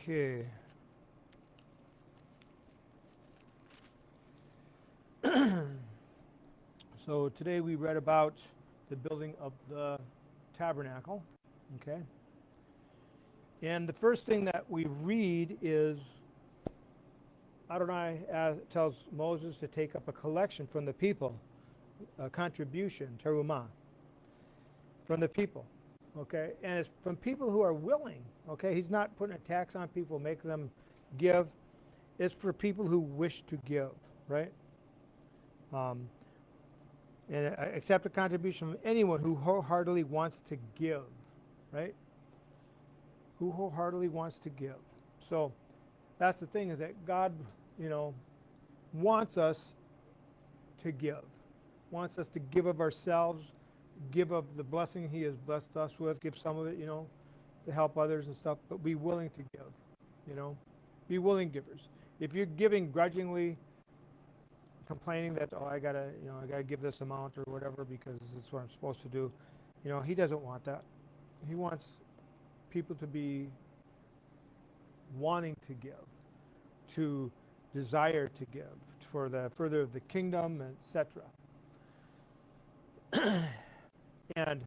Okay. So today we read about the building of the tabernacle. Okay. And the first thing that we read is Adonai tells Moses to take up a collection from the people, a contribution, terumah, from the people. Okay. And it's from people who are willing. Okay. He's not putting a tax on people, make them give. It's for people who wish to give, right? And accept a contribution from anyone who wholeheartedly wants to give, right? Who wholeheartedly wants to give. So that's the thing, is that God, wants us to give. Wants us to give of ourselves, give of the blessing He has blessed us with, give some of it, to help others and stuff, but be willing to give, Be willing givers. If you're giving grudgingly, complaining that, I gotta give this amount or whatever because it's what I'm supposed to do, He doesn't want that. He wants people to be wanting to give, to desire to give for the further of the kingdom, etc. And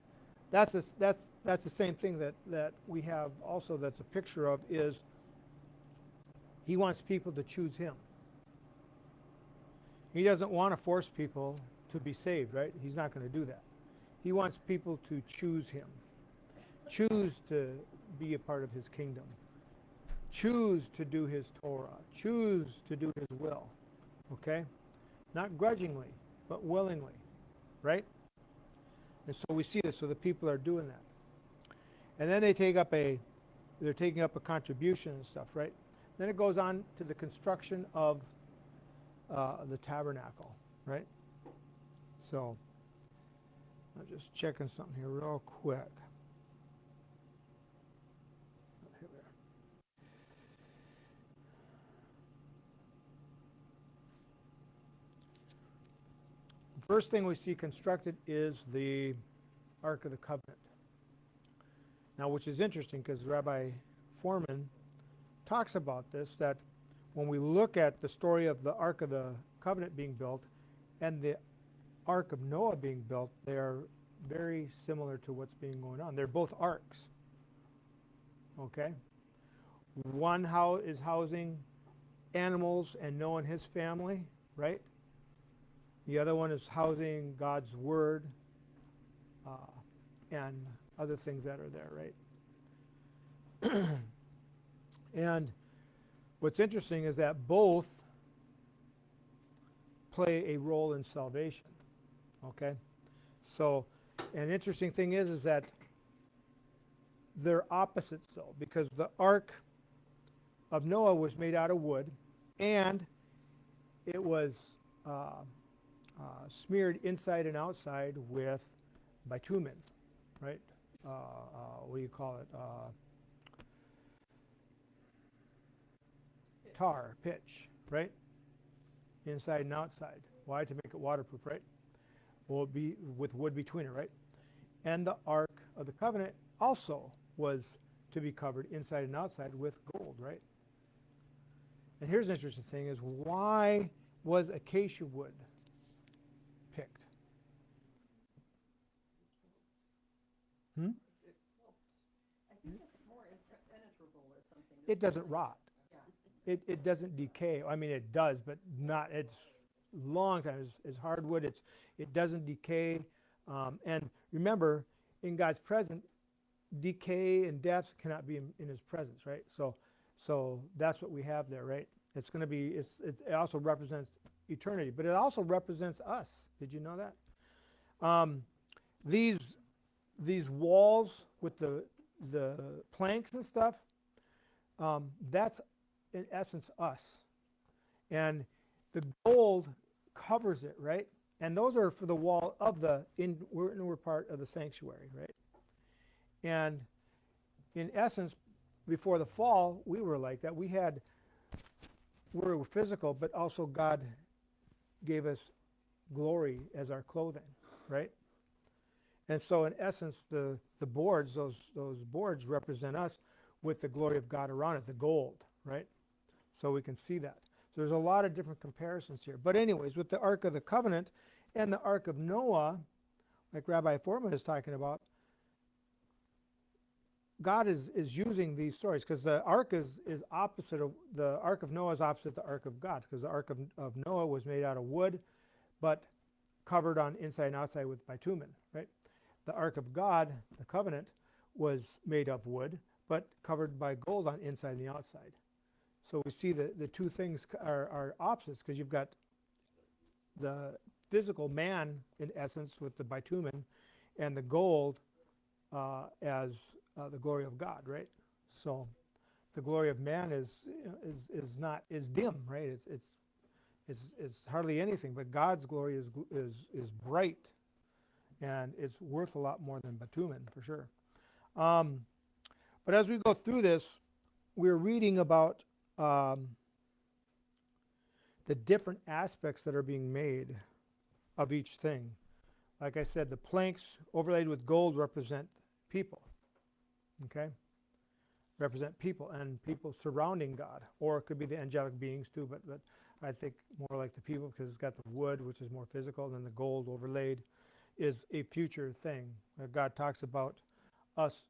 that's the same thing that we have also. That's a picture of is He wants people to choose Him. He doesn't want to force people to be saved, right? He's not going to do that. He wants people to choose Him, choose to be a part of His kingdom, choose to do His Torah, choose to do His will, okay? Not grudgingly, but willingly, right? And so we see this, so the people are doing that. And then they're taking up a contribution and stuff, right? Then it goes on to the construction of the tabernacle, right? So I'm just checking something here real quick. Here we are. The first thing we see constructed is the Ark of the Covenant. Now, which is interesting because Rabbi Foreman talks about this, that when we look at the story of the Ark of the Covenant being built and the Ark of Noah being built, they are very similar to what's being going on. They're both arks. Okay? One is housing animals and Noah and his family, right? The other one is housing God's Word and other things that are there, right? And what's interesting is that both play a role in salvation. Okay? So, an interesting thing is that they're opposites, though, because the Ark of Noah was made out of wood, and it was smeared inside and outside with bitumen, right? What do you call it? Tar, pitch, right? Inside and outside. Why? To make it waterproof, right? Will be with wood between it, right? And the Ark of the Covenant also was to be covered inside and outside with gold, right? And here's an interesting thing is, why was acacia wood picked? I think it's more impenetrable or something. It doesn't rot. Yeah. It doesn't decay. I mean, it does, but not. It's long time. It's hardwood. It doesn't decay. And remember, in God's presence, decay and death cannot be in His presence, right? So that's what we have there, right? It's going to be. It also represents eternity, but it also represents us. Did you know that? These walls with the planks and stuff, that's in essence us. And the gold covers it, right? And those are for the wall of the inward part of the sanctuary, right? And in essence, before the fall, we were like that. We were physical, but also God gave us glory as our clothing, right? And so in essence, the boards, those boards represent us. with the glory of God around it, the gold, right? So we can see that. So there's a lot of different comparisons here. But anyways, with the Ark of the Covenant and the Ark of Noah, like Rabbi Foreman is talking about, God is using these stories because the Ark is opposite of, the Ark of Noah is opposite the Ark of God, because the Ark of Noah was made out of wood, but covered on inside and outside with bitumen, right? The Ark of God, the covenant, was made of wood, but covered by gold on inside and the outside. So we see that the two things are opposites, because you've got the physical man, in essence, with the bitumen, and the gold as the glory of God, right? So the glory of man is dim, right? It's hardly anything, but God's glory is bright, and it's worth a lot more than bitumen, for sure. But as we go through this, we're reading about the different aspects that are being made of each thing. Like I said, the planks overlaid with gold represent people, okay? Represent people and people surrounding God, or it could be the angelic beings too, but I think more like the people, because it's got the wood, which is more physical, and then the gold overlaid is a future thing. God talks about us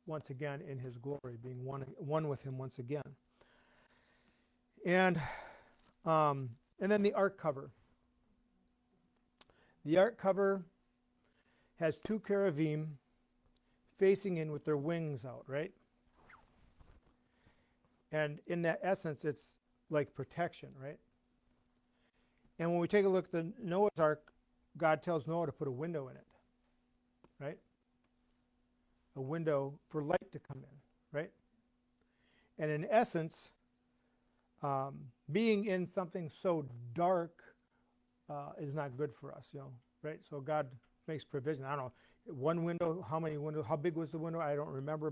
once again in his glory, being one with him once again. And then the ark cover. The ark cover has two cherubim facing in with their wings out, right? And in that essence, it's like protection, right? And when we take a look at the Noah's ark, God tells Noah to put a window in it, right? A window for light to come in, right? And in essence, being in something so dark is not good for us, right? So God makes provision. I don't know, one window, how many windows, how big was the window? I don't remember,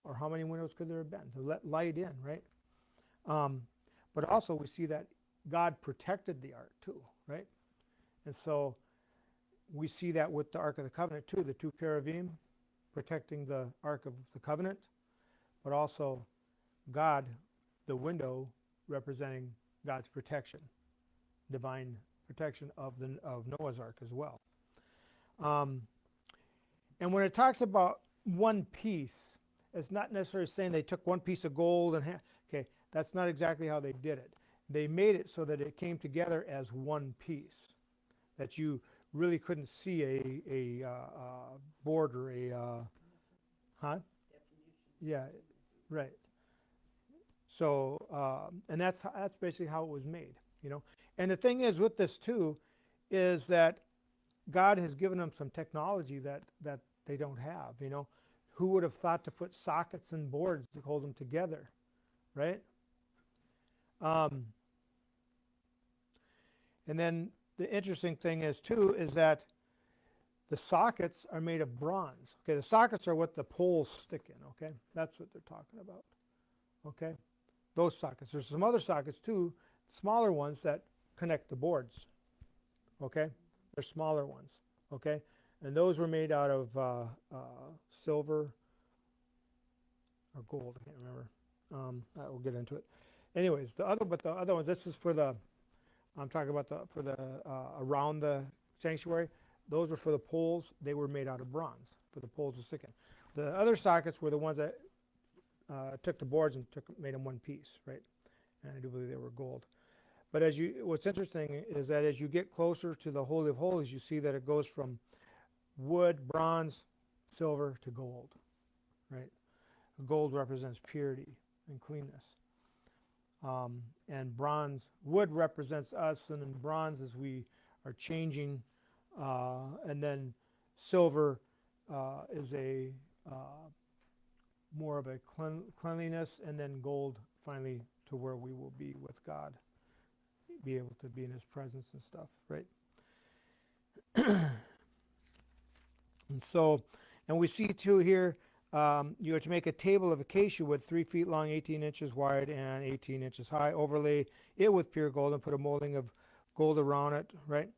or how many windows could there have been to let light in, right? But also we see that God protected the ark too, right? And so we see that with the Ark of the Covenant too, the two cherubim protecting the Ark of the Covenant, but also God, the window, representing God's protection, divine protection of Noah's Ark as well. And when it talks about one piece, it's not necessarily saying they took one piece of gold and okay, that's not exactly how they did it. They made it so that it came together as one piece, that you really couldn't see a border, yeah, right. So, and that's basically how it was made, And the thing is with this too, is that God has given them some technology that they don't have, Who would have thought to put sockets and boards to hold them together, right? And then the interesting thing is too, is that the sockets are made of bronze. Okay, the sockets are what the poles stick in, okay? That's what they're talking about, okay? Those sockets. There's some other sockets too, smaller ones that connect the boards, okay? They're smaller ones, okay? And those were made out of silver or gold, I can't remember. I will get into it. Anyways, the other one, this is for the, I'm talking about for the around the sanctuary. Those were for the poles. They were made out of bronze for the poles to stick in. The other sockets were the ones that took the boards and made them one piece, right? And I do believe they were gold. But what's interesting is that as you get closer to the Holy of Holies, you see that it goes from wood, bronze, silver to gold, right? Gold represents purity and cleanness. And wood represents us, and then bronze as we are changing, and then silver is a more of a cleanliness, and then gold finally to where we will be with God, be able to be in his presence and stuff, right? And we see too here, you are to make a table of acacia wood 3 feet long, 18 inches wide, and 18 inches high. Overlay it with pure gold and put a molding of gold around it, right?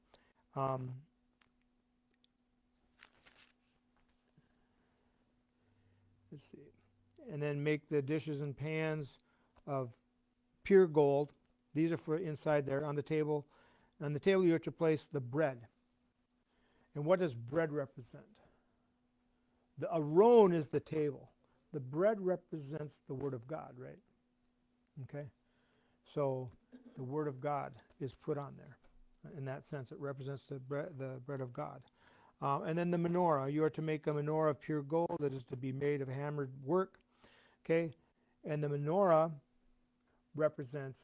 Let's see. and then make the dishes and pans of pure gold. These are for inside there on the table. On the table you are to place the bread. And what does bread represent? The aron is the table. The bread represents the Word of God, right? Okay? So the Word of God is put on there. In that sense, it represents the bread of God. And then the menorah. You are to make a menorah of pure gold that is to be made of hammered work. Okay? And the menorah represents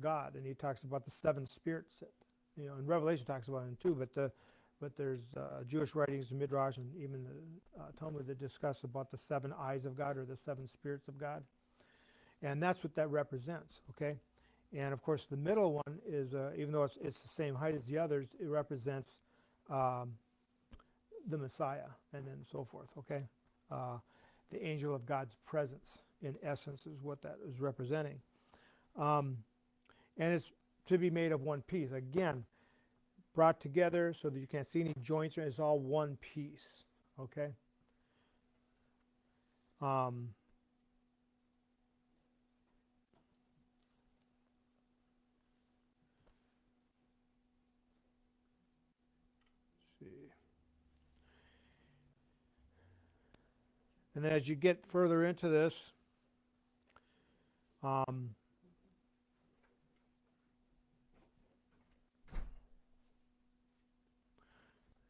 God. And he talks about the seven spirits. You know, in Revelation talks about it too, but there's Jewish writings in Midrash and even the Talmud that discuss about the seven eyes of God or the seven spirits of God. And that's what that represents, okay? And of course the middle one is, even though it's the same height as the others, it represents the Messiah and then so forth, okay? The angel of God's presence in essence is what that is representing. And it's to be made of one piece. Again, brought together so that you can't see any joints. It's all one piece, okay? See. And then as you get further into this,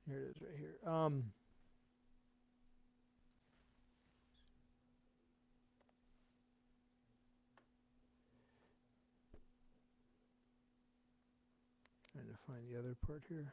here it is right here. Trying to find the other part here.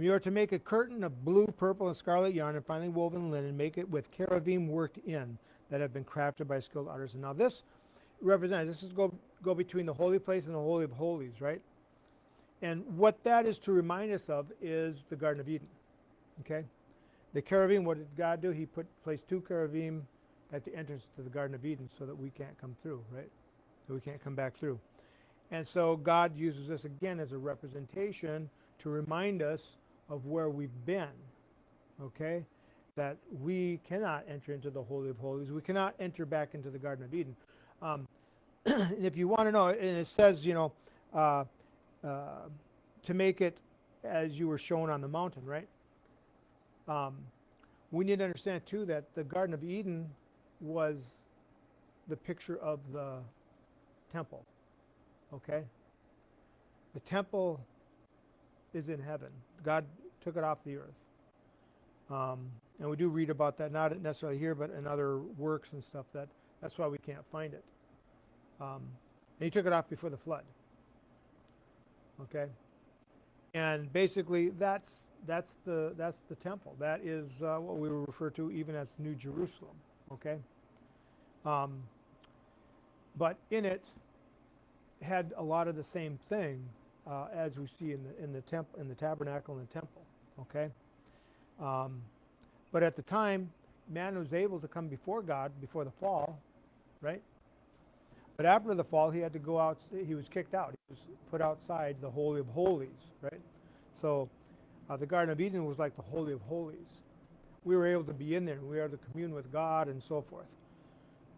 You are to make a curtain of blue, purple, and scarlet yarn and finely woven linen. Make it with cherubim worked in that have been crafted by skilled artisans. Now this represents, this is go between the holy place and the Holy of Holies, right? And what that is to remind us of is the Garden of Eden, okay? The cherubim, what did God do? He placed two cherubim at the entrance to the Garden of Eden so that we can't come through, right? So we can't come back through. And so God uses this again as a representation to remind us of where we've been, okay? That we cannot enter into the Holy of Holies. We cannot enter back into the Garden of Eden. And if you want to know, and it says, you know, to make it as you were shown on the mountain, right? We need to understand, too, that the Garden of Eden was the picture of the temple, okay? The temple is in heaven. God took it off the earth. And we do read about that, not necessarily here, but in other works and stuff. That's why we can't find it. And he took it off before the flood. Okay? And basically, that's the temple. That is what we would refer to even as New Jerusalem. Okay? But in it had a lot of the same thing as we see in the tabernacle and the temple. Okay? But at the time, man was able to come before God before the fall, right? But after the fall, he had to go out. He was kicked out. He was put outside the Holy of Holies, right? So the Garden of Eden was like the Holy of Holies. We were able to be in there, and we were able to commune with God and so forth.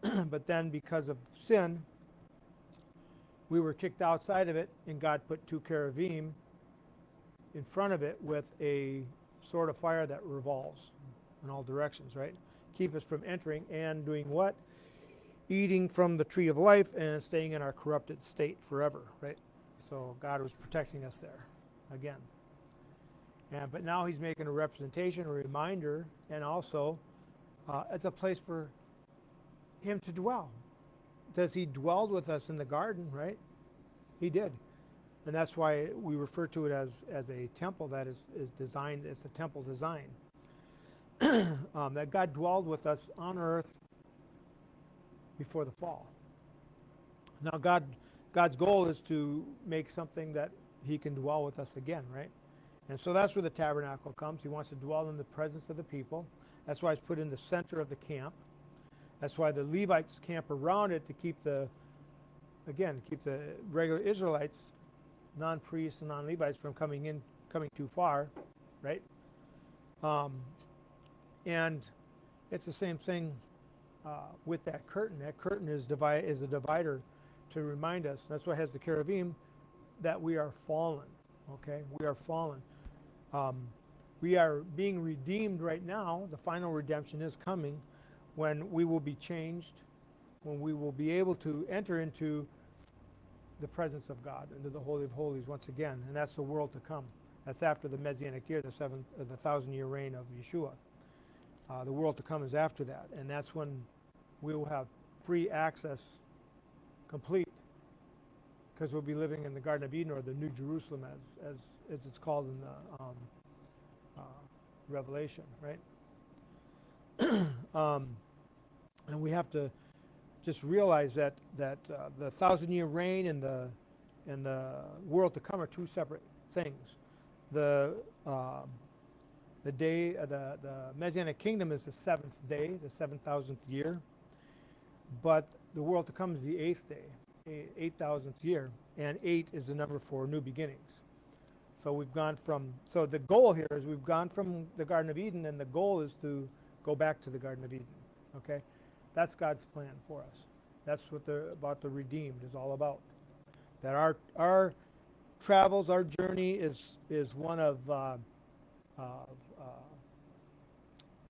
But then because of sin, we were kicked outside of it, and God put two cherubim in front of it with a sword of fire that revolves in all directions, right? Keep us from entering and doing what? Eating from the tree of life and staying in our corrupted state forever, right? So God was protecting us there again. But now he's making a representation, a reminder, and also it's a place for him to dwell. Because he dwelled with us in the garden, right? He did. And that's why we refer to it as a temple that is designed, it's a temple design. That God dwelled with us on earth before the fall. Now God's goal is to make something that he can dwell with us again, right? And so that's where the tabernacle comes. He wants to dwell in the presence of the people. That's why it's put in the center of the camp. That's why the Levites camp around it to keep the regular Israelites, non-priests and non-Levites, from coming too far, right? And it's the same thing with that curtain. That curtain is a divider to remind us. That's why it has the cherubim, that we are fallen. Okay, we are fallen. We are being redeemed right now. The final redemption is coming, when we will be changed, when we will be able to enter into the presence of God, into the Holy of Holies once again, and that's the world to come. That's after the Messianic year, the 1,000-year reign of Yeshua. The world to come is after that, and that's when we will have free access, complete, because we'll be living in the Garden of Eden, or the New Jerusalem, as it's called in the Revelation, right? And we have to just realize that the 1,000-year reign and the world to come are two separate things. The Messianic kingdom is the 7th day, the 7,000th year, but the world to come is the 8th day, 8,000th year, and 8 is the number for new beginnings. So the goal here is we've gone from the Garden of Eden, and the goal is to go back to the Garden of Eden. Okay, that's God's plan for us. That's what about the redeemed is all about. That our travels, our journey is one of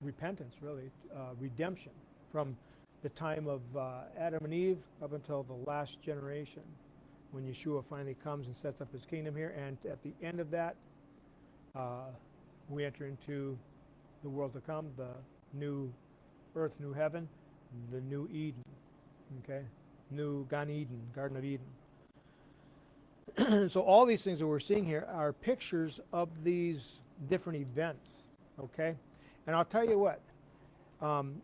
repentance, really, redemption from the time of Adam and Eve up until the last generation, when Yeshua finally comes and sets up his kingdom here. And at the end of that, we enter into the world to come, the new earth, new heaven, the new Eden, okay? New Gan Eden, Garden of Eden. So all these things that we're seeing here are pictures of these different events, okay? And I'll tell you what,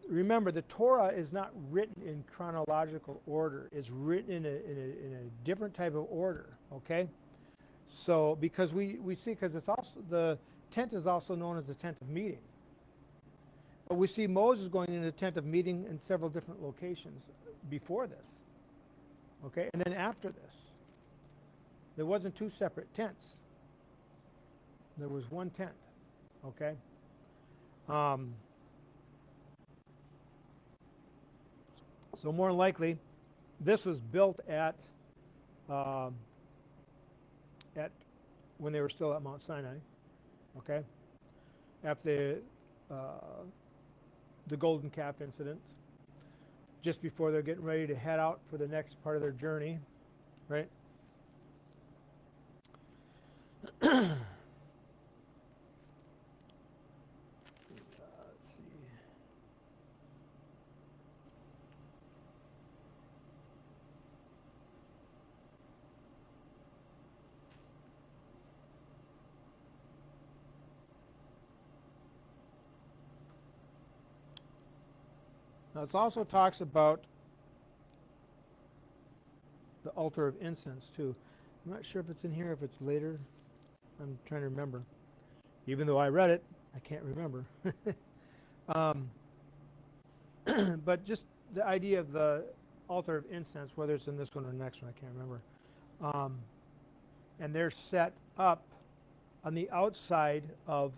remember, the Torah is not written in chronological order. It's written in a different type of order, okay? So because we see, because it's also, the tent is also known as the tent of meeting. But we see Moses going into the tent of meeting in several different locations before this, okay? And then after this, there wasn't two separate tents. There was one tent, okay? So more than likely, this was built at when they were still at Mount Sinai, okay? After the golden calf incident, just before they're getting ready to head out for the next part of their journey, right? Let's see. Now it also talks about the altar of incense too. I'm not sure if it's in here, if it's later. I'm trying to remember. Even though I read it, I can't remember. But just the idea of the altar of incense, whether it's in this one or the next one, I can't remember. And they're set up on the outside of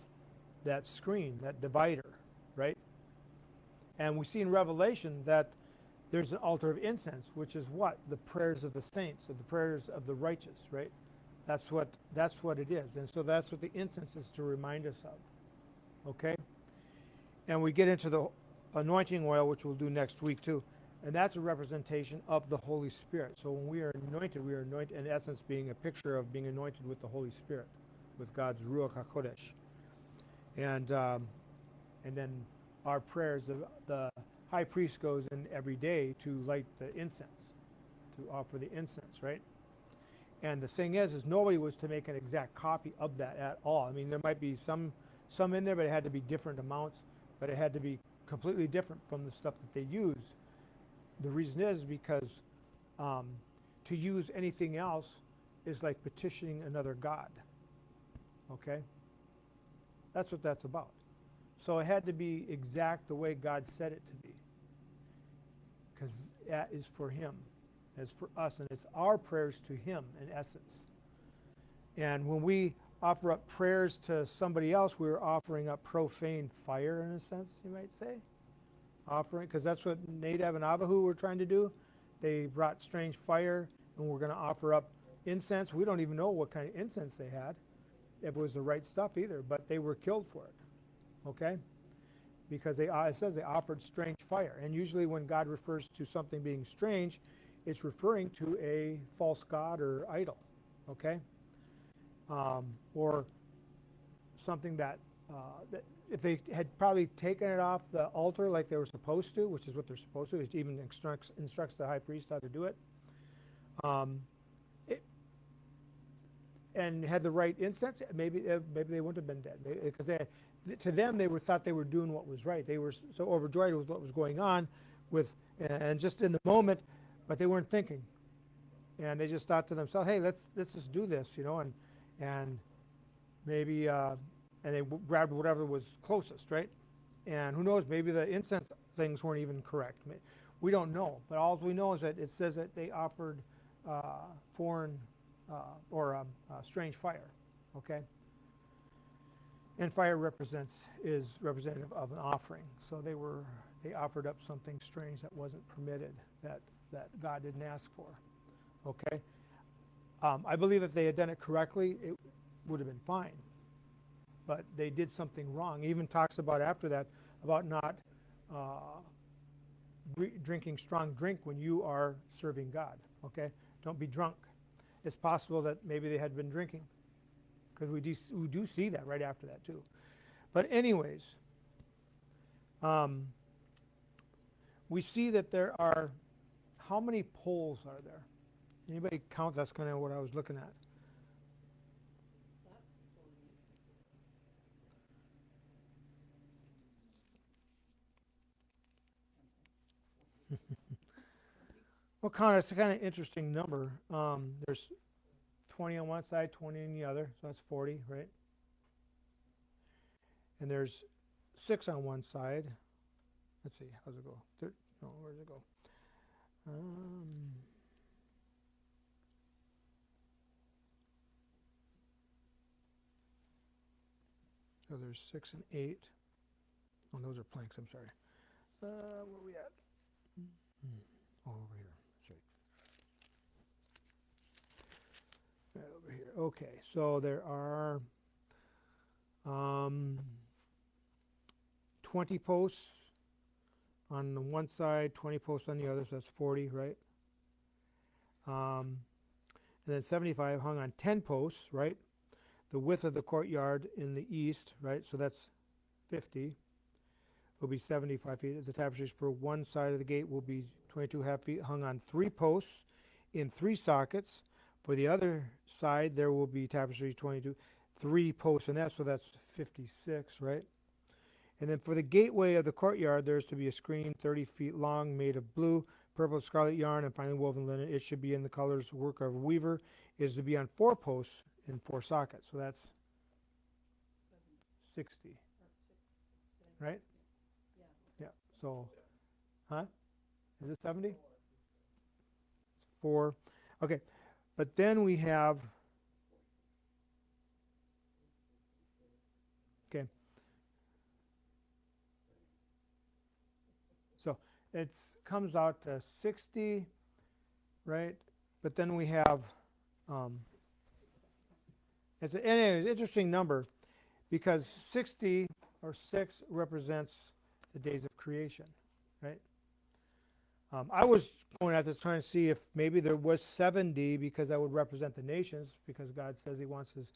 that screen, that divider, right? And we see in Revelation that there's an altar of incense, which is what? The prayers of the saints, or the prayers of the righteous, right? That's what it is. And so that's what the incense is to remind us of. Okay? And we get into the anointing oil, which we'll do next week too. And that's a representation of the Holy Spirit. So when we are anointed, in essence being a picture of being anointed with the Holy Spirit, with God's Ruach HaKodesh. And then our prayers, the high priest goes in every day to light the incense, to offer the incense, right? And the thing is nobody was to make an exact copy of that at all. I mean, there might be some in there, but it had to be different amounts, but it had to be completely different from the stuff that they used. The reason is because to use anything else is like petitioning another god. Okay? That's what that's about. So it had to be exact the way God said it to be, because that is for him, as for us, and it's our prayers to him in essence. And when we offer up prayers to somebody else, we're offering up profane fire in a sense, you might say. Offering, because that's what Nadab and Abihu were trying to do. They brought strange fire, and we're going to offer up incense. We don't even know what kind of incense they had, if it was the right stuff either, but they were killed for it, okay? Because it says they offered strange fire. And usually when God refers to something being strange, it's referring to a false god or idol, okay? Or something that if they had probably taken it off the altar like they were supposed to, which is what they're supposed to, it even instructs the high priest how to do it, and had the right incense, maybe they wouldn't have been dead, because to them they thought they were doing what was right. They were so overjoyed with what was going on, and just in the moment, but they weren't thinking, and they just thought to themselves, hey, let's just do this, and maybe and they grabbed whatever was closest, right? And who knows, maybe the incense things weren't even correct. We don't know, but all we know is that it says that they offered foreign or strange fire, okay? And fire is representative of an offering. So they offered up something strange that wasn't permitted, that God didn't ask for, okay? I believe if they had done it correctly, it would have been fine. But they did something wrong. He even talks about after that, about not drinking strong drink when you are serving God, okay? Don't be drunk. It's possible that maybe they had been drinking, because we do see that right after that too. But anyways, we see that there are, how many poles are there? Anybody count? That's kind of what I was looking at. Well, it's a kind of interesting number. There's 20 on one side, 20 on the other, so that's 40, right? And there's 6 on one side. Let's see, how's it go? No, where does it go? So there's 6 and 8. Oh, those are planks, I'm sorry. Where are we at? Oh, over here. That's right. Right over here. Okay, so there are 20 posts on the one side, 20 posts on the other, so that's 40, right? And then 75 hung on 10 posts, right? The width of the courtyard in the east, right? So that's 50. Will be 75 feet. The tapestries for one side of the gate will be 22.5 feet, hung on 3 posts in 3 sockets. For the other side, there will be tapestry 3 posts in that, so that's 56, right? And then for the gateway of the courtyard, there's to be a screen 30 feet long, made of blue, purple, scarlet yarn, and finely woven linen. It should be in the colors work of a weaver. It is to be on 4 posts in 4 sockets, so that's 60, right? Yeah. So, huh? Is it 70? It's 4. Okay, but then we have. Okay. So it comes out to 60, right? But then we have. It's an interesting number, because 60 or 6 represents the days of creation, right? I was going at this trying to see if maybe there was 70, because that would represent the nations, because God says he wants his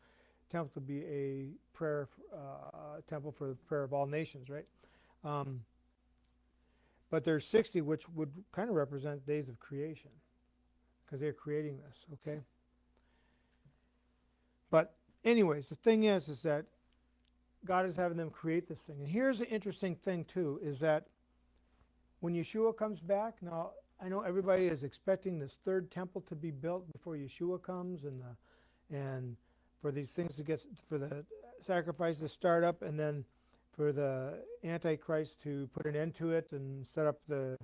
temple to be a prayer temple for the prayer of all nations, right? But there's 60, which would kind of represent days of creation, because they're creating this, okay? But anyways, the thing is that God is having them create this thing. And here's the interesting thing too, is that when Yeshua comes back, now I know everybody is expecting this 3rd temple to be built before Yeshua comes, and for these things to get, for the sacrifice to start up, and then for the Antichrist to put an end to it and set up the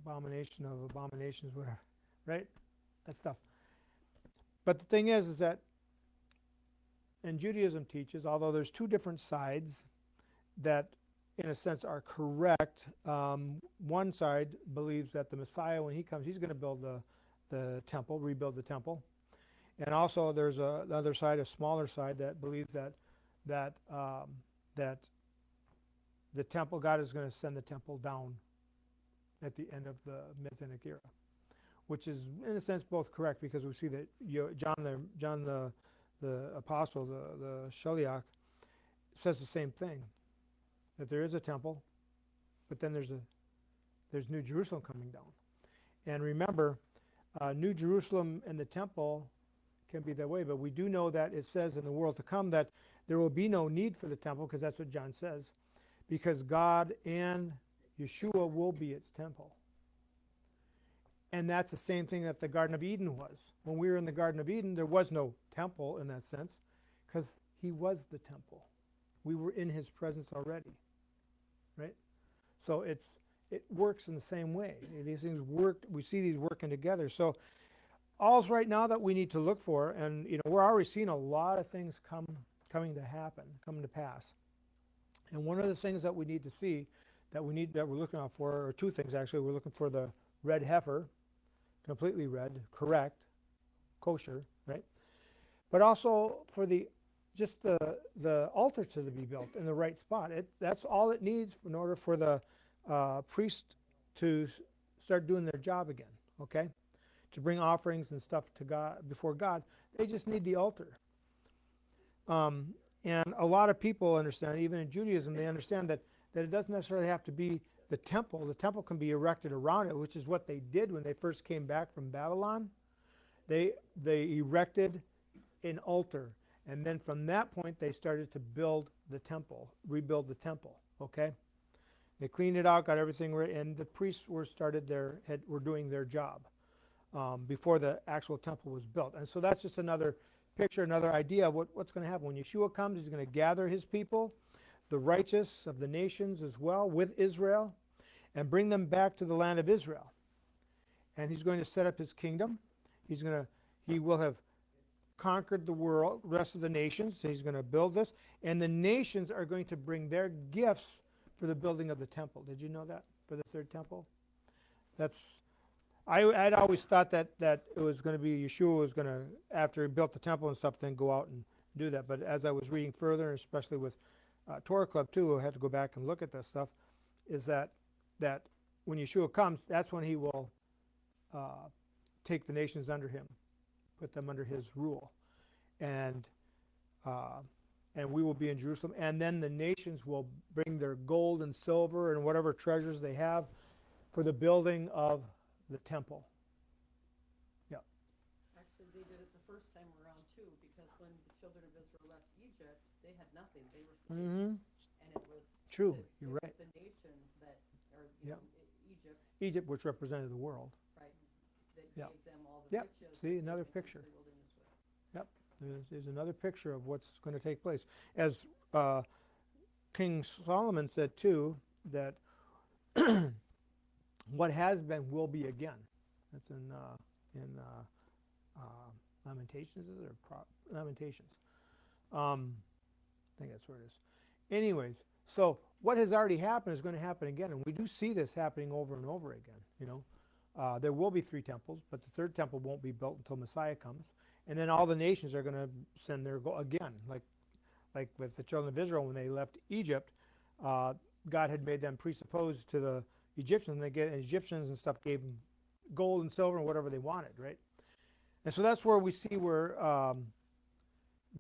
abomination of abominations, whatever, right? That stuff. But the thing is that, and Judaism teaches, although there's two different sides that, in a sense, are correct. One side believes that the Messiah, when he comes, he's going to build the temple, rebuild the temple. And also there's another side, a smaller side, that believes that the temple, God is going to send the temple down at the end of the Messianic era, which is in a sense both correct, because we see that John the apostle, the Shaliach, says the same thing, that there is a temple, but then there's New Jerusalem coming down. And remember, New Jerusalem and the temple can be that way, but we do know that it says in the world to come that there will be no need for the temple, because that's what John says, because God and Yeshua will be its temple. And that's the same thing that the Garden of Eden was. When we were in the Garden of Eden, there was no temple in that sense, because he was the temple. We were in his presence already, right? So it works in the same way. These things work. We see these working together. So all's right now that we need to look for, and we're already seeing a lot of things coming to pass. And one of the things that we need to see, that we're looking out for, or two things actually. We're looking for the red heifer, completely red, correct, kosher, right? But also for the altar to be built in the right spot. That's all it needs in order for the priest to start doing their job again, okay? To bring offerings and stuff to God, before God. They just need the altar. And a lot of people understand, even in Judaism, they understand that it doesn't necessarily have to be the temple. The temple can be erected around it, which is what they did when they first came back from Babylon. They erected an altar. And then from that point, they started to build the temple, rebuild the temple, okay? They cleaned it out, got everything ready, and the priests were doing their job before the actual temple was built. And so that's just another picture, another idea of what's going to happen. When Yeshua comes, he's going to gather his people, the righteous of the nations as well, with Israel, and bring them back to the land of Israel. And he's going to set up his kingdom. He will have conquered the world, rest of the nations. So he's going to build this, and the nations are going to bring their gifts for the building of the temple. Did you know that, for the third temple? I'd always thought that it was going to be Yeshua was going to, after he built the temple and stuff, then go out and do that. But as I was reading further, especially with Torah Club too, I had to go back and look at this stuff, is that when Yeshua comes, that's when he will take the nations under him, put them under his rule, and we will be in Jerusalem, and then the nations will bring their gold and silver and whatever treasures they have for the building of the temple. Yeah. Actually, they did it the first time around too, because when the children of Israel left Egypt, they had nothing. They were slaves. Mm-hmm. And it was True. You're right. the nations that are Egypt, Egypt, which represented the world. right? That Yeah. gave them all the Yep. riches. See, that another they came to picture. the wilderness with. Yep. There's another picture of what's going to take place. As King Solomon said too, that what has been will be again. That's in Lamentations, is it, or Lamentations? I think that's where it is. Anyways, so what has already happened is going to happen again, and we do see this happening over and over again. There will be 3 temples, but the 3rd temple won't be built until Messiah comes, and then all the nations are going to send their go again, like with the children of Israel when they left Egypt. God had made them presupposed to the Egyptians. Egyptians and stuff gave them gold and silver and whatever they wanted, right? And so that's where we see where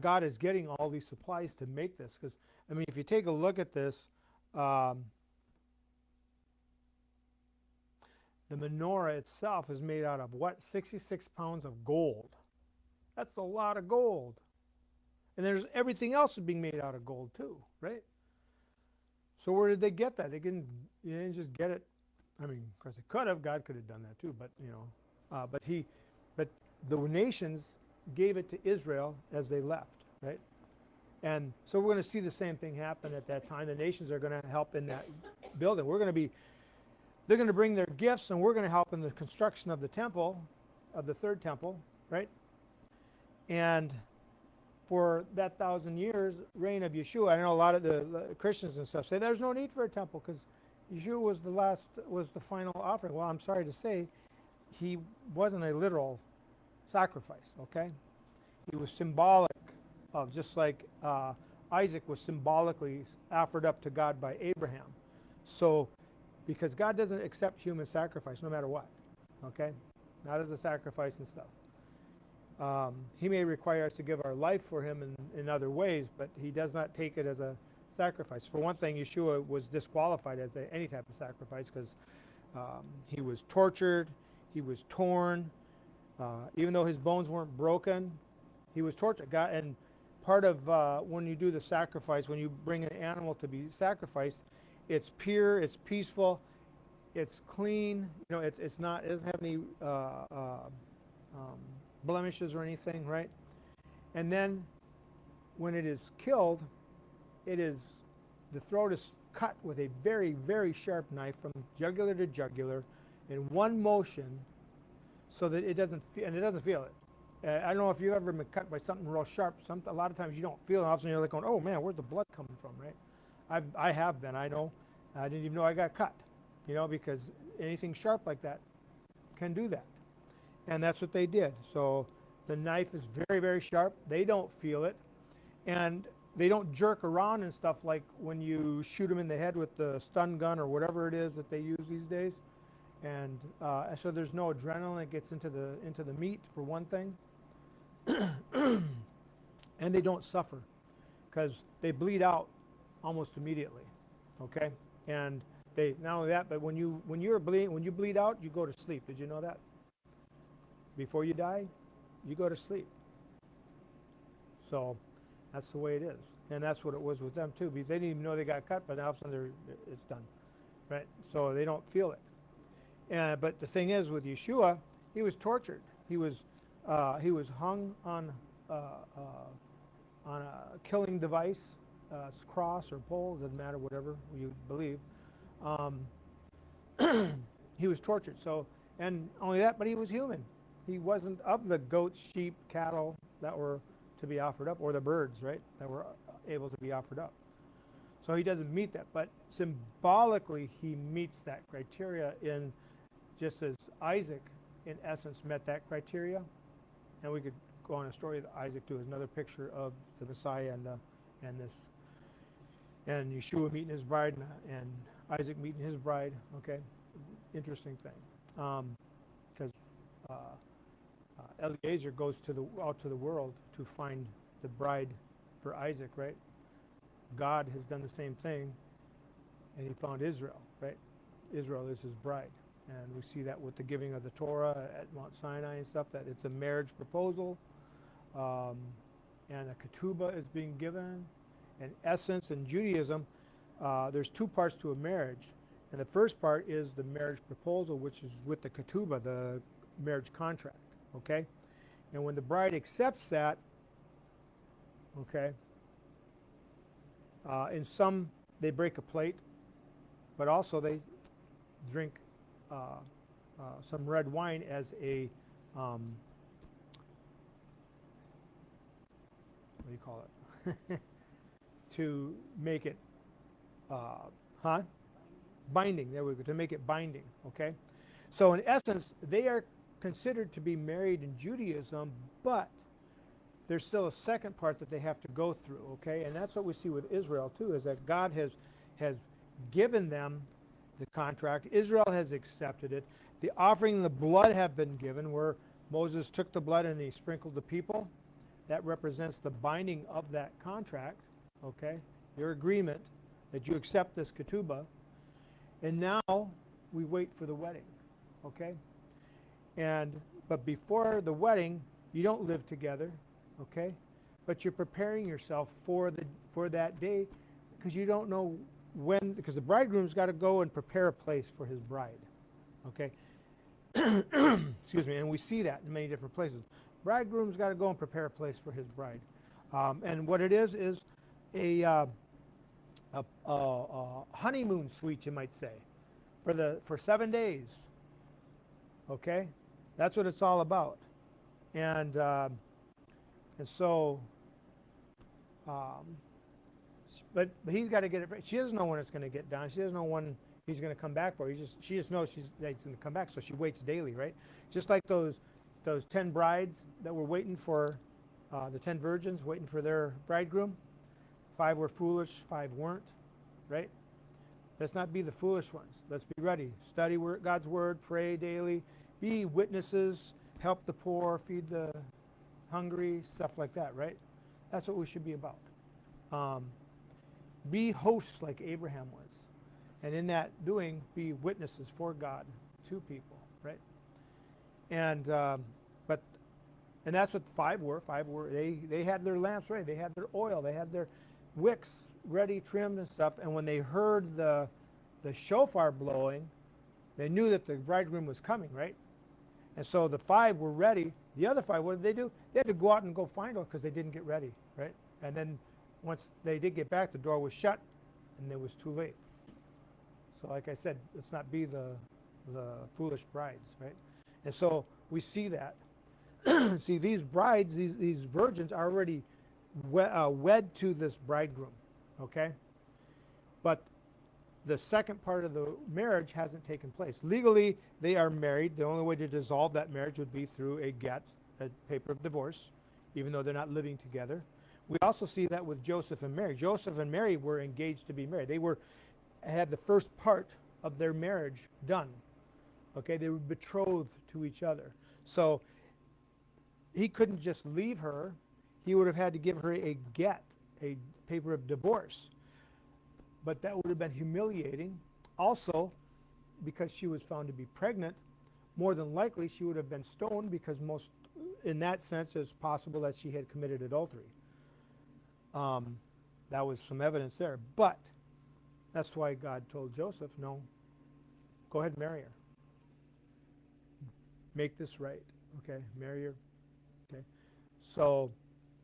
God is getting all these supplies to make this. Because, I mean, if you take a look at this, the menorah itself is made out of what? 66 pounds of gold. That's a lot of gold. And there's everything else is being made out of gold too, right? So where did they get that? They didn't just get it. I mean, of course they could have. God could have done that too, but but the nations gave it to Israel as they left, right? And so we're going to see the same thing happen at that time. The nations are going to help in that building. They're going to bring their gifts, and we're going to help in the construction of the temple, of the third temple, right? And for that 1,000 years reign of Yeshua, I know a lot of the Christians and stuff say there's no need for a temple because Yeshua was the final offering. Well, I'm sorry to say, he wasn't a literal sacrifice, okay? He was symbolic of, just like Isaac was symbolically offered up to God by Abraham. So, because God doesn't accept human sacrifice no matter what, okay? Not as a sacrifice and stuff. He may require us to give our life for him in other ways, but he does not take it as a sacrifice. For one thing, Yeshua was disqualified as any type of sacrifice because he was tortured, he was torn, even though his bones weren't broken, he was tortured. God, and part of when you do the sacrifice, when you bring an animal to be sacrificed, it's pure, it's peaceful, it's clean. You know, it doesn't have any blemishes or anything, right? And then when it is killed, the throat is cut with a very, very sharp knife from jugular to jugular in one motion, so that it doesn't feel it. I don't know if you've ever been cut by something real sharp. A lot of times you don't feel it. All of a sudden you're like going, oh man, where's the blood coming from, right? I have been. I know. I didn't even know I got cut, you know, because anything sharp like that can do that. And that's what they did. So the knife is very, very sharp. They don't feel it. And they don't jerk around and stuff like when you shoot them in the head with the stun gun or whatever it is that they use these days. And so there's no adrenaline that gets into the meat, for one thing. And they don't suffer because they bleed out almost immediately. Okay? And they not only that, but when you bleed out, you go to sleep. Did you know that? Before you die, you go to sleep. So that's the way it is. And that's what it was with them too, because they didn't even know they got cut, but now all of a sudden it's done. Right? So they don't feel it. But the thing is, with Yeshua, he was tortured. He was hung on a killing device, cross or pole, doesn't matter, whatever you believe. He was tortured. So, and only that, but he was human. He wasn't of the goats, sheep, cattle that were to be offered up, or the birds, right, that were able to be offered up. So he doesn't meet that, but symbolically he meets that criteria, in just as Isaac, in essence, met that criteria. And we could go on a story that Isaac too is another picture of the Messiah and Yeshua meeting his bride and Isaac meeting his bride. Okay, interesting thing, because Eliezer goes out to the world to find the bride for Isaac, right? God has done the same thing, and he found Israel, right? Israel is his bride. And we see that with the giving of the Torah at Mount Sinai and stuff, that it's a marriage proposal, and a ketubah is being given. In essence, in Judaism, there's two parts to a marriage. And the first part is the marriage proposal, which is with the ketubah, the marriage contract, okay? And when the bride accepts that, okay, in some, they break a plate, but also they drink some red wine as a, what do you call it? To make it, binding. There we go, to make it binding, okay? So in essence, they are considered to be married in Judaism, but there's still a second part that they have to go through, okay? And that's what we see with Israel too, is that God has given them the contract. Israel has accepted it. The offering and the blood have been given, where Moses took the blood and he sprinkled the people. That represents the binding of that contract, okay? Your agreement that you accept this ketubah. And now we wait for the wedding, okay? But before the wedding, you don't live together, okay? But you're preparing yourself for that day, because you don't know when, because the bridegroom's got to go and prepare a place for his bride, okay? Excuse me, and we see that in many different places. Bridegroom's got to go and prepare a place for his bride. And what it is a honeymoon suite, you might say, for 7 days. Okay, that's what it's all about. And so, um, but he's got to get it. She doesn't know when it's going to get done. She doesn't know when he's going to come back for her. She just knows that he's going to come back. So she waits daily, right? Just like those 10 brides that were waiting for the 10 virgins waiting for their bridegroom. 5 were foolish, 5 weren't, right? Let's not be the foolish ones. Let's be ready. Study God's word, pray daily, be witnesses, help the poor, feed the hungry, stuff like that, right? That's what we should be about. Be hosts like Abraham was. And in that doing, be witnesses for God to people, right? And and that's what 5 were. 5 were, they had their lamps ready. They had their oil. They had their wicks ready, trimmed and stuff. And when they heard the shofar blowing, they knew that the bridegroom was coming, right? And so the 5 were ready. The other 5, what did they do? They had to go out and go find her because they didn't get ready, right? And then once they did get back, the door was shut, and it was too late. So like I said, let's not be the foolish brides, right? And so we see that. See, these brides, these virgins are already wed to this bridegroom, okay? But the second part of the marriage hasn't taken place. Legally, they are married. The only way to dissolve that marriage would be through a paper of divorce, even though they're not living together. We also see that with Joseph and Mary. Joseph and Mary were engaged to be married. They had the first part of their marriage done. Okay, they were betrothed to each other. So he couldn't just leave her. He would have had to give her a paper of divorce. But that would have been humiliating. Also, because she was found to be pregnant, more than likely she would have been stoned because in that sense, it's possible that she had committed adultery. That was some evidence there. But that's why God told Joseph, no, go ahead and marry her. Make this right. Okay, marry her. Okay. So,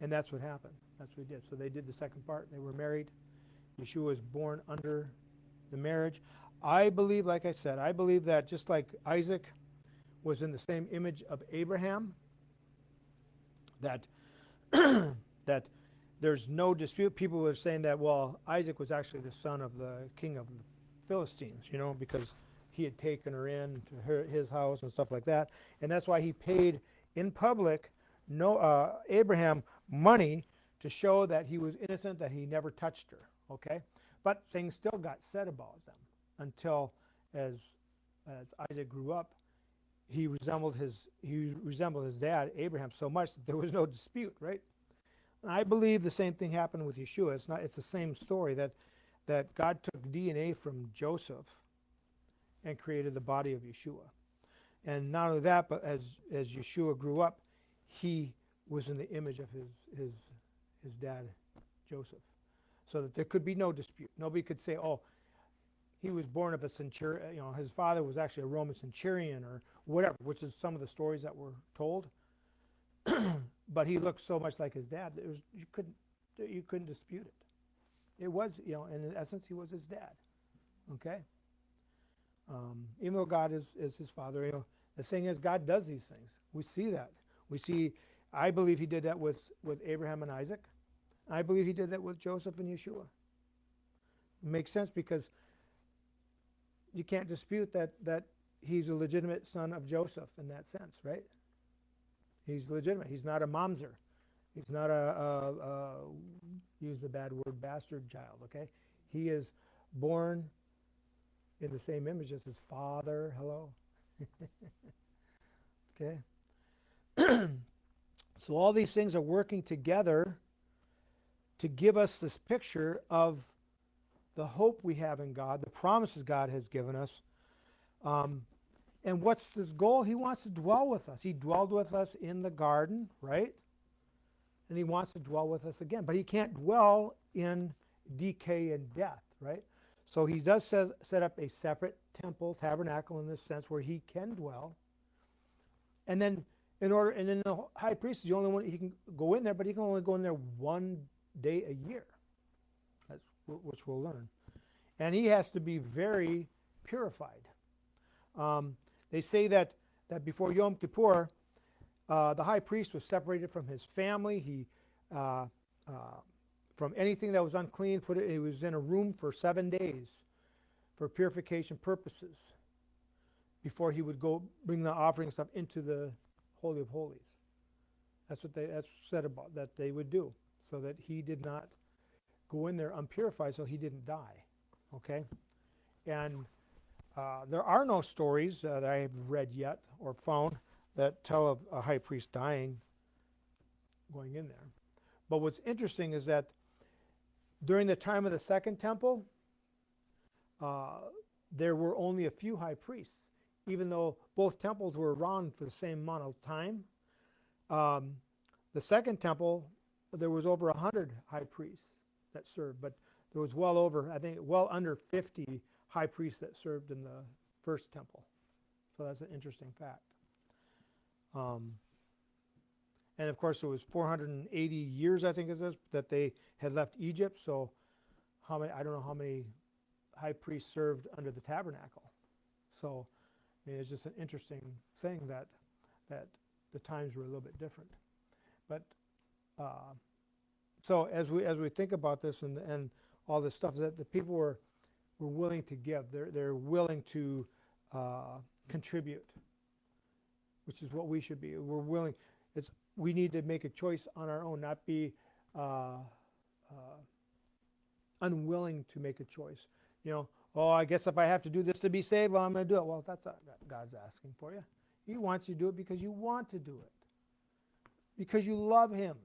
and that's what happened. That's what he did. So they did the second part. They were married. Yeshua was born under the marriage. I believe, like I said, I believe that just like Isaac was in the same image of Abraham, that that there's no dispute. People were saying that, well, Isaac was actually the son of the king of the Philistines, because he had taken her in to his house and stuff like that. And that's why he paid in public Abraham money to show that he was innocent, that he never touched her. Okay? But things still got said about them until as Isaac grew up, he resembled his dad, Abraham, so much that there was no dispute, right? And I believe the same thing happened with Yeshua. It's the same story that God took DNA from Joseph and created the body of Yeshua. And not only that, but as Yeshua grew up, he was in the image of his dad, Joseph. So that there could be no dispute. Nobody could say, oh, he was born of a centurion, his father was actually a Roman centurion or whatever, which is some of the stories that were told. But he looked so much like his dad that you couldn't dispute it. It was, in essence, he was his dad. Okay? Even though God is his father, the thing is, God does these things. We see that. I believe he did that with Abraham and Isaac. I believe he did that with Joseph and Yeshua. It makes sense because you can't dispute that he's a legitimate son of Joseph in that sense, right? He's legitimate. He's not a mamzer. He's not use the bad word, bastard child, okay? He is born in the same image as his father. Hello? Okay? So all these things are working together to give us this picture of the hope we have in God, the promises God has given us. And what's his goal? He wants to dwell with us. He dwelled with us in the garden, right? And he wants to dwell with us again. But he can't dwell in decay and death, right? So he does set up a separate temple, tabernacle in this sense where he can dwell. And then the high priest is the only one he can go in there, but he can only go in there one day a year. which we'll learn. And he has to be very purified. They say that before Yom Kippur, the high priest was separated from his family. He from anything that was unclean, he was in a room for 7 days for purification purposes before he would go bring the offering stuff into the Holy of Holies. That's said about that they would do, so that he did not go in there unpurified, so he didn't die. Okay, and there are no stories that I have read yet or found that tell of a high priest dying going in there. But what's interesting is that during the time of the Second Temple, there were only a few high priests, even though both temples were around for the same amount of time. The Second Temple, there was over 100 high priests that served, but there was well under 50 high priests that served in the First Temple. So that's an interesting fact. And of course, it was 480 years, I think it is, that they had left Egypt. So I don't know how many high priests served under the tabernacle. So I mean, it's just an interesting thing that the times were a little bit different. But so as we think about this and all this stuff, that the people were willing to give. They're willing to contribute, which is what we should be. We're willing. We need to make a choice on our own, not be unwilling to make a choice. I guess if I have to do this to be saved, well, I'm going to do it. Well, that's not what God's asking for you. He wants you to do it because you want to do it, because you love him.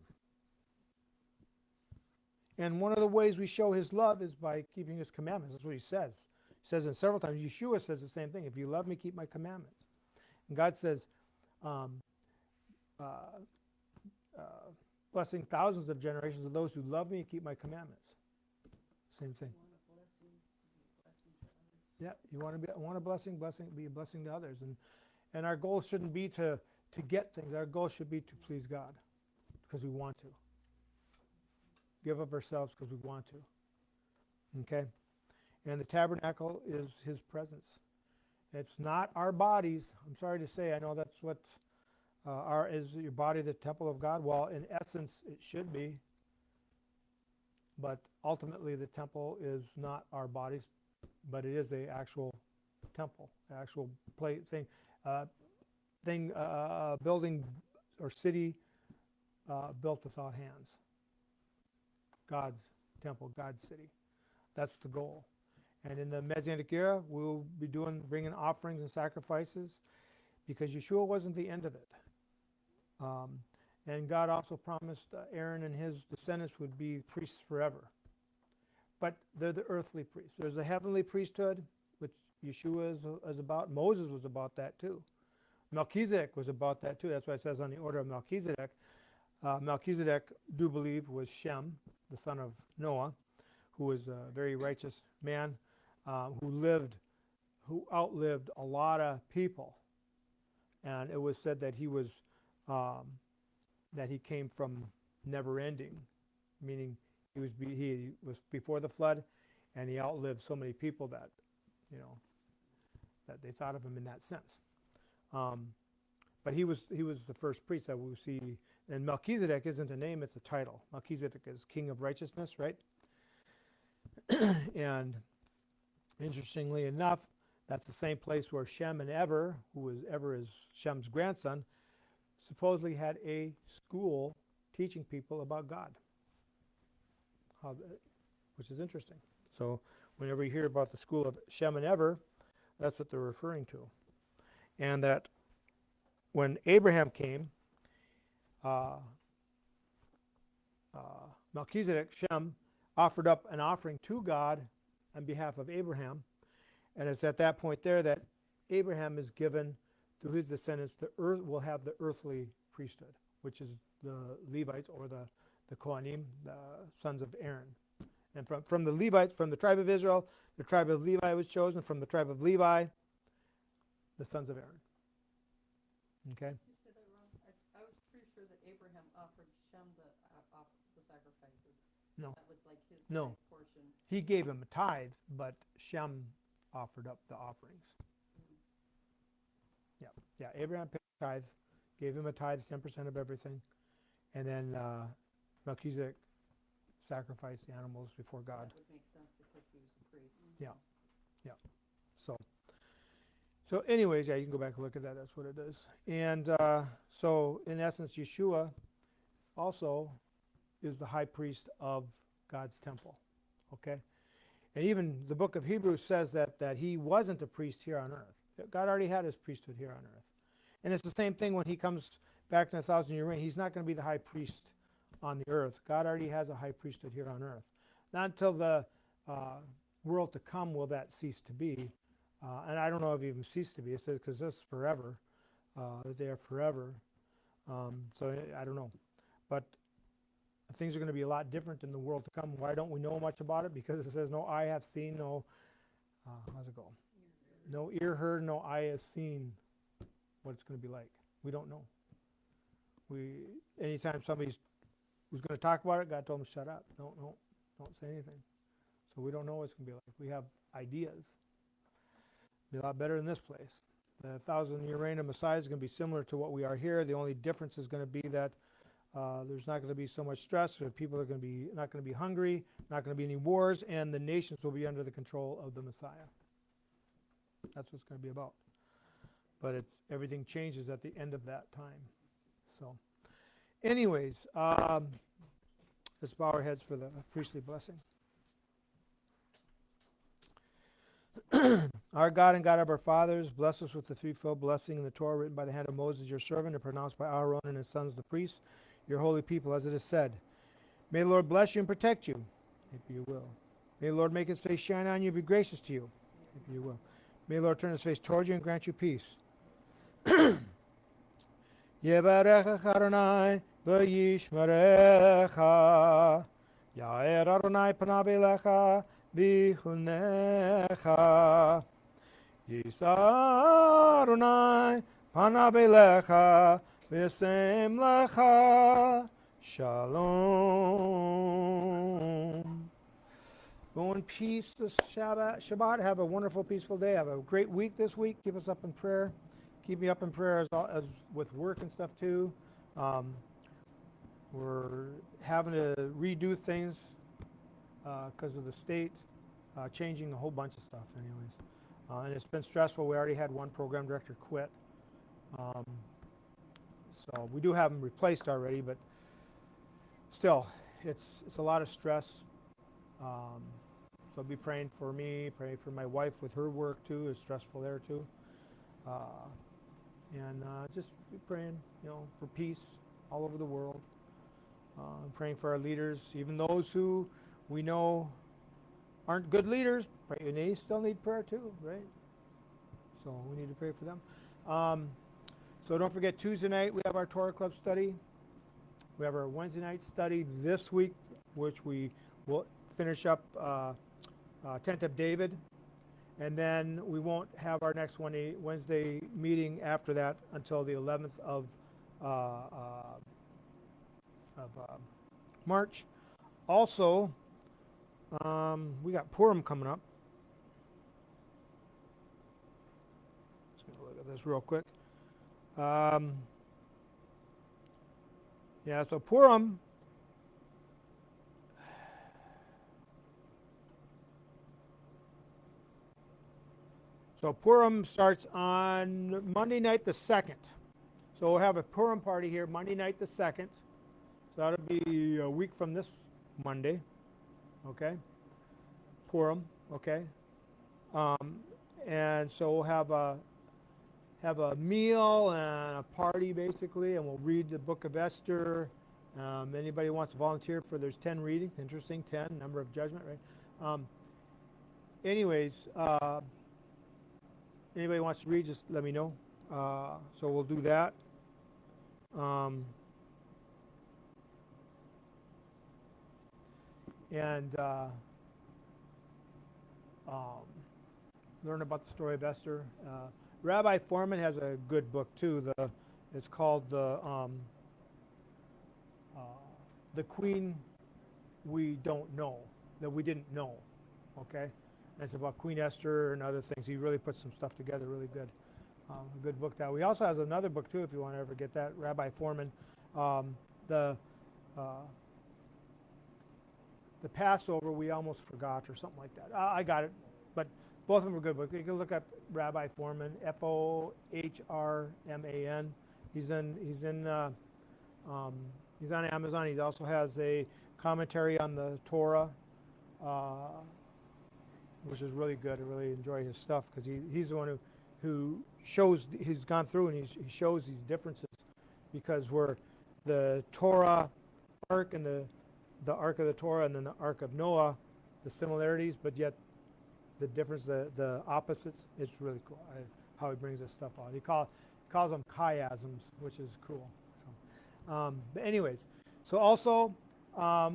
And one of the ways we show his love is by keeping his commandments. That's what he says. He says it several times. Yeshua says the same thing. If you love me, keep my commandments. And God says, blessing thousands of generations of those who love me and keep my commandments. Same thing. Yeah, you want a blessing, be a blessing to others. And our goal shouldn't be to get things. Our goal should be to please God because we want to. Give of ourselves because we want to. Okay? And the tabernacle is his presence. It's not our bodies. I'm sorry to say, I know that's what is your body the temple of God? Well, in essence, it should be. But ultimately, the temple is not our bodies, but it is an actual temple, actual building or city built without hands. God's temple, God's city. That's the goal. And in the Messianic era, we'll be bringing offerings and sacrifices because Yeshua wasn't the end of it. And God also promised Aaron and his descendants would be priests forever. But they're the earthly priests. There's a heavenly priesthood, which Yeshua is about. Moses was about that too. Melchizedek was about that too. That's why it says on the order of Melchizedek. Melchizedek, do believe, was Shem, the son of Noah, who was a very righteous man, who outlived a lot of people. And it was said that he came from never ending, meaning he was before the flood, and he outlived so many people that they thought of him in that sense. But he was the first priest that we see. And Melchizedek isn't a name, it's a title. Melchizedek is King of Righteousness, right? And interestingly enough, that's the same place where Shem and Eber, Eber is Shem's grandson, supposedly had a school teaching people about God, which is interesting. So whenever you hear about the school of Shem and Eber, that's what they're referring to. And that when Abraham came, Melchizedek, Shem, offered up an offering to God on behalf of Abraham. And it's at that point there that Abraham is given, through his descendants, will have the earthly priesthood, which is the Levites or the Kohanim, the sons of Aaron. And from the Levites, from the tribe of Israel, the tribe of Levi was chosen. From the tribe of Levi, the sons of Aaron. Okay? You said that wrong. I was pretty sure that Abraham offered Shem the sacrifices. No. That was like his No. tithe portion. He gave him a tithe, but Shem offered up the offerings. Yeah, Abraham paid tithes, gave him a tithe, 10% of everything, and then Melchizedek sacrificed the animals before God. That would make sense because he was a priest. Yeah. So anyways, yeah, you can go back and look at that. That's what it is. And so in essence, Yeshua also is the high priest of God's temple. Okay? And even the book of Hebrews says that he wasn't a priest here on earth. God already had his priesthood here on earth. And it's the same thing when he comes back in 1,000-year reign. He's not going to be the high priest on the earth. God already has a high priesthood here on earth. Not until the world to come will that cease to be. And I don't know if it even ceased to be. It says because this is forever. They are forever. So I don't know. But things are going to be a lot different in the world to come. Why don't we know much about it? Because it says no eye hath seen, no, how's it go? No ear heard, no eye has seen what it's going to be like. We don't know. Anytime somebody was going to talk about it, God told them, shut up. Don't say anything. So we don't know what it's going to be like. We have ideas. Be a lot better in this place. The 1,000-year reign of Messiah is going to be similar to what we are here. The only difference is going to be that there's not going to be so much stress. People are going to be not going to be hungry. Not going to be any wars, and the nations will be under the control of the Messiah. That's what it's going to be about. But everything changes at the end of that time. So, anyways, let's bow our heads for the priestly blessing. Our God and God of our fathers, bless us with the threefold blessing in the Torah written by the hand of Moses, your servant, and pronounced by Aaron and his sons, the priests, your holy people, as it is said. May the Lord bless you and protect you, if you will. May the Lord make his face shine on you and be gracious to you, if you will. May the Lord turn his face toward you and grant you peace. Yevarechach Adonai v'yishmerecha. Ya'er Adonai panav elecha v'chunecha. Yisa Adonai panav elecha v'yasem lecha shalom. Go in peace this Shabbat. Have a wonderful, peaceful day. Have a great week this week. Keep us up in prayer. Keep me up in prayer as with work and stuff too. We're having to redo things because of the state changing a whole bunch of stuff anyways. And it's been stressful. We already had one program director quit. So we do have them replaced already, but still, it's a lot of stress. So be praying for me, pray for my wife with her work too. It's stressful there too. And just be praying, for peace all over the world. Praying for our leaders, even those who we know aren't good leaders, and they still need prayer too, right? So we need to pray for them. So don't forget, Tuesday night we have our Torah Club study. We have our Wednesday night study this week, which we will finish up Tent of David. And then we won't have our next Wednesday meeting after that until the 11th of March. Also, we got Purim coming up. Just going to look at this real quick. Yeah, so Purim. So Purim starts on Monday night the 2nd. So we'll have a Purim party here Monday night the 2nd. So that'll be a week from this Monday. Okay? Purim, okay? And so we'll have a meal and a party basically, and we'll read the book of Esther. Anybody wants to volunteer for, there's 10 readings. Interesting, 10, number of judgment, right? Anyways, anybody wants to read, just let me know. So we'll do that. And learn about the story of Esther. Rabbi Foreman has a good book too. It's called the Queen we don't know, that we didn't know. Okay? And it's about Queen Esther and other things. He really put some stuff together really good. A good book that. We also has another book too, if you want to ever get that, Rabbi Foreman. The Passover we almost forgot or something like that. I got it, but both of them were good books. You can look up Rabbi Foreman, Fohrman. He's on Amazon. He also has a commentary on the Torah, which is really good. I really enjoy his stuff because he's the one who shows, he's gone through and he shows these differences, because we're the Torah Ark and the Ark of the Torah and then the Ark of Noah, the similarities, but yet the difference, the opposites. It's really cool how he brings this stuff out. He calls them chiasms, which is cool. So, but anyways, so also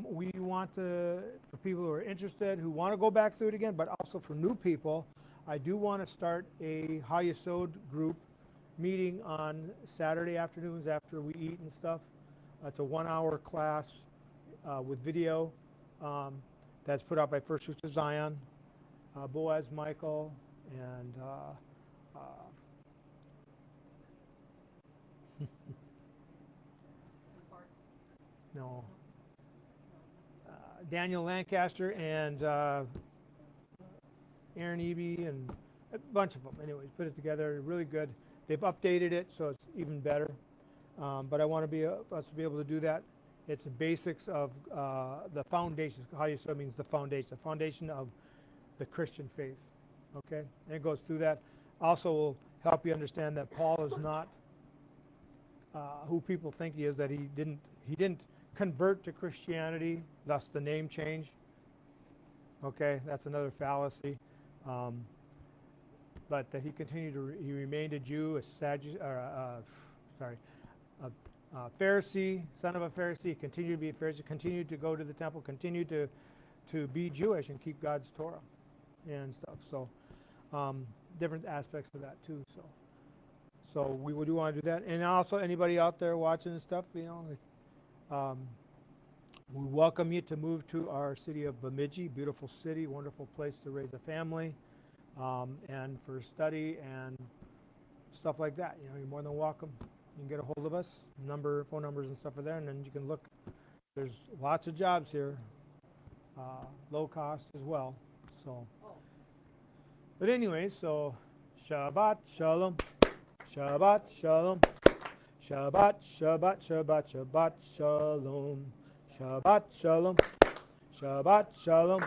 we want to, for people who are interested, who want to go back through it again, but also for new people, I do want to start a Hayesod group meeting on Saturday afternoons after we eat and stuff. It's a 1-hour class with video that's put out by First Fruits of Zion, Boaz Michael, and no, Daniel Lancaster and Aaron Eby and a bunch of them. Anyways, put it together, really good. They've updated it so it's even better. But I want us to be able to do that. It's the basics of the foundations. Hayesod means the foundation of the Christian faith. Okay, and it goes through that. Also will help you understand that Paul is not who people think he is. That he didn't convert to Christianity, thus the name change. Okay, that's another fallacy. But that he continued he remained a Jew, a Pharisee, son of a Pharisee, continued to be a Pharisee, continued to go to the temple, continued to be Jewish and keep God's Torah and stuff. So different aspects of that too. So we do want to do that. And also anybody out there watching and stuff, we welcome you to move to our city of Bemidji, beautiful city, wonderful place to raise a family, and for study and stuff like that. You're more than welcome. You can get a hold of us. Phone numbers and stuff are there, and then you can look. There's lots of jobs here, low cost as well. So, but anyway, so Shabbat Shalom, Shabbat Shalom, Shabbat Shabbat Shabbat Shabbat Shalom, Shabbat Shalom, Shabbat Shalom,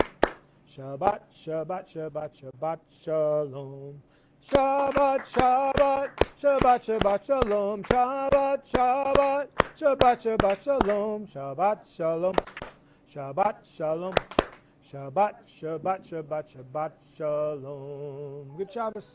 Shabbat Shabbat Shabbat Shabbat Shalom. Shabbat, Shabbat, Shabbat, Shabbat, Shalom, Shabbat, Shabbat, Shabbat, Shabbat, Shalom, Shabbat, Shalom, Shabbat, Shalom, Shabbat, Shabbat, Shabbat, Shabbat, Shalom. Good Shabbos.